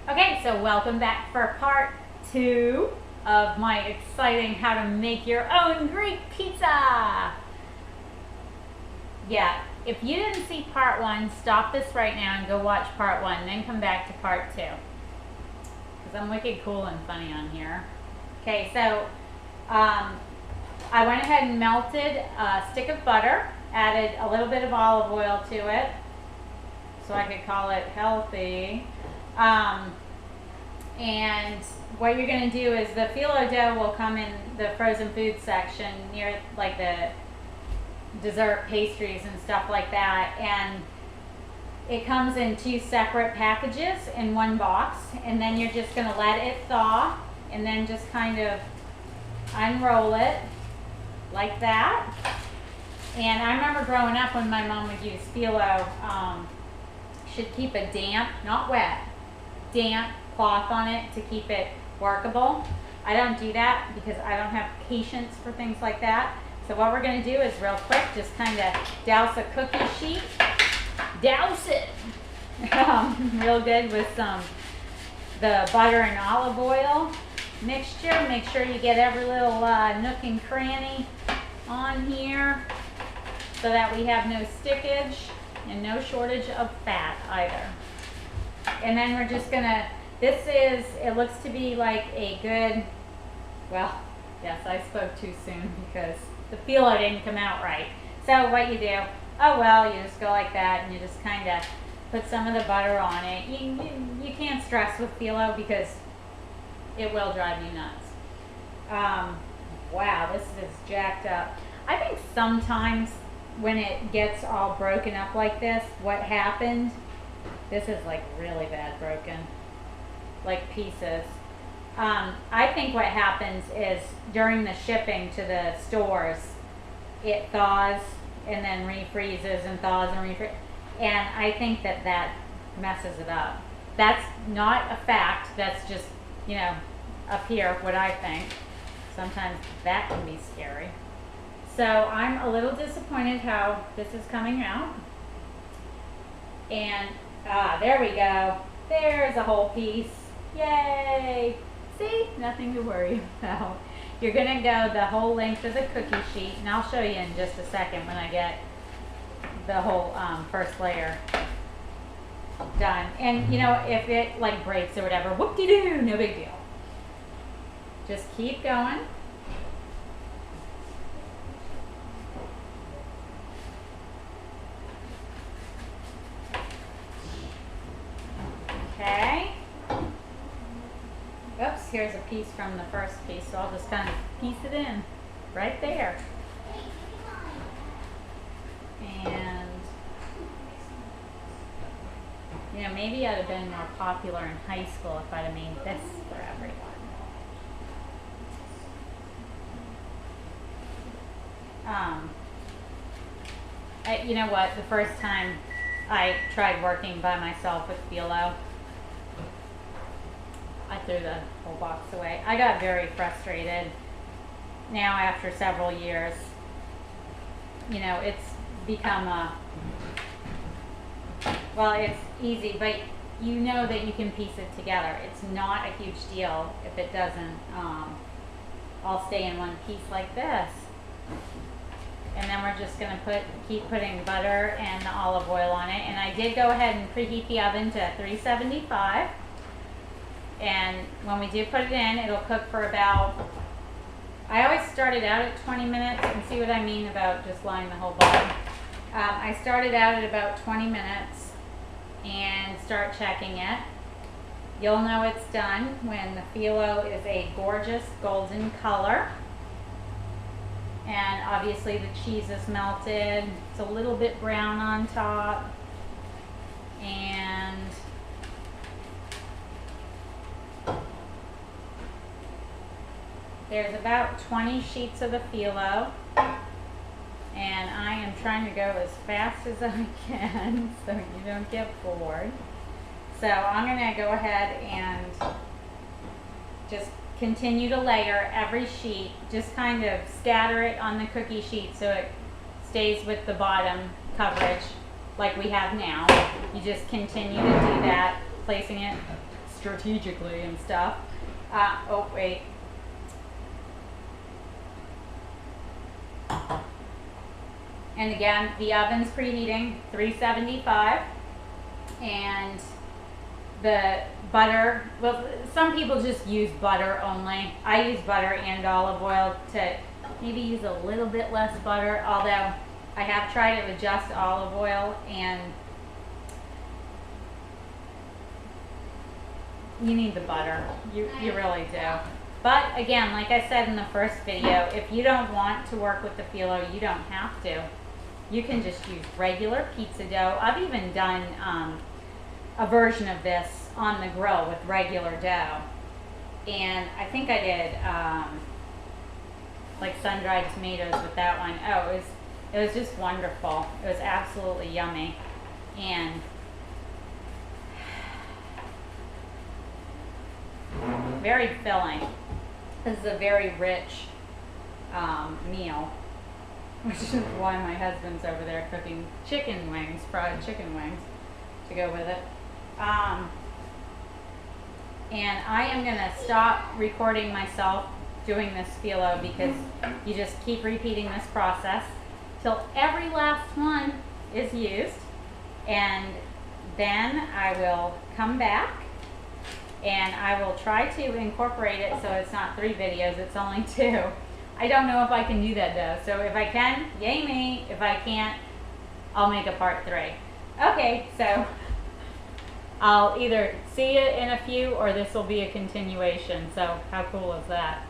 Okay, so welcome back for part 2 of my exciting how to make your own Greek pizza. Yeah, if you didn't see part 1, stop this right now and go watch part 1, then come back to part 2. Because I'm wicked cool and funny on here. Okay, so I went ahead and melted a stick of butter, added a little bit of olive oil to it, so I could call it healthy. And what you're going to do is the phyllo dough will come in the frozen food section near like the dessert pastries and stuff like that, and it comes in 2 separate packages in 1 box, and then you're just going to let it thaw and then just kind of unroll it like that. And I remember growing up when my mom would use phyllo, should keep a damp, not wet, damp cloth on it to keep it workable. I don't do that because I don't have patience for things like that. So what we're going to do is real quick, just kind of douse a cookie sheet, douse it real good with the butter and olive oil mixture. Make sure you get every little nook and cranny on here so that we have no stickage and no shortage of fat either. And then we're just gonna, it looks to be like a good, well, yes, I spoke too soon because the phyllo didn't come out right. So what you do, oh well, you just go like that and you just kind of put some of the butter on it. You can't stress with phyllo because it will drive you nuts. Wow, this is jacked up. I think sometimes when it gets all broken up like this, what happened, this is like really bad broken, like pieces. I think what happens is during the shipping to the stores, it thaws and then refreezes and thaws and refreezes. And I think that messes it up. That's not a fact, that's just, you know, up here what I think. Sometimes that can be scary. So I'm a little disappointed how this is coming out. And there we go. There's a whole piece. Yay! See? Nothing to worry about. You're going to go the whole length of the cookie sheet, and I'll show you in just a second when I get the whole first layer done. And you know, if it like breaks or whatever, whoop-de-doo, no big deal. Just keep going. Okay. Oops, here's a piece from the first piece, so I'll just kind of piece it in right there. And, you know, maybe I'd have been more popular in high school if I'd have made this for everyone. You know what, the first time I tried working by myself with phyllo, I threw the whole box away. I got very frustrated. Now after several years, you know, it's become well, it's easy, but you know that you can piece it together. It's not a huge deal if it doesn't all stay in one piece like this. And then we're just going to keep putting butter and the olive oil on it. And I did go ahead and preheat the oven to 375. And when we do put it in, it'll cook for about, I always start it out at 20 minutes, and see what I mean about just lying the whole bottom. I started out at about 20 minutes and start checking it. You'll know it's done when the phyllo is a gorgeous golden color. And obviously the cheese is melted. It's a little bit brown on top. And there's about 20 sheets of the phyllo. And I am trying to go as fast as I can so you don't get bored. So I'm going to go ahead and just continue to layer every sheet. Just kind of scatter it on the cookie sheet so it stays with the bottom coverage like we have now. You just continue to do that, placing it strategically and stuff. Oh wait. And again, the oven's preheating 375, and the butter, well, some people just use butter only. I use butter and olive oil to maybe use a little bit less butter, although I have tried it with just olive oil, and you need the butter. You really do. But again, like I said in the first video, if you don't want to work with the phyllo, you don't have to. You can just use regular pizza dough. I've even done a version of this on the grill with regular dough. And I think I did like sun-dried tomatoes with that one. Oh, it was just wonderful. It was absolutely yummy. And very filling. This is a very rich meal, which is why my husband's over there cooking chicken wings, fried chicken wings, to go with it. And I am going to stop recording myself doing this phyllo because you just keep repeating this process till every last one is used, and then I will come back and I will try to incorporate it so it's not 3 videos, it's only 2. I don't know if I can do that though, so if I can, yay me. If I can't, I'll make a part 3. Okay, so I'll either see you in a few or this will be a continuation, so how cool is that?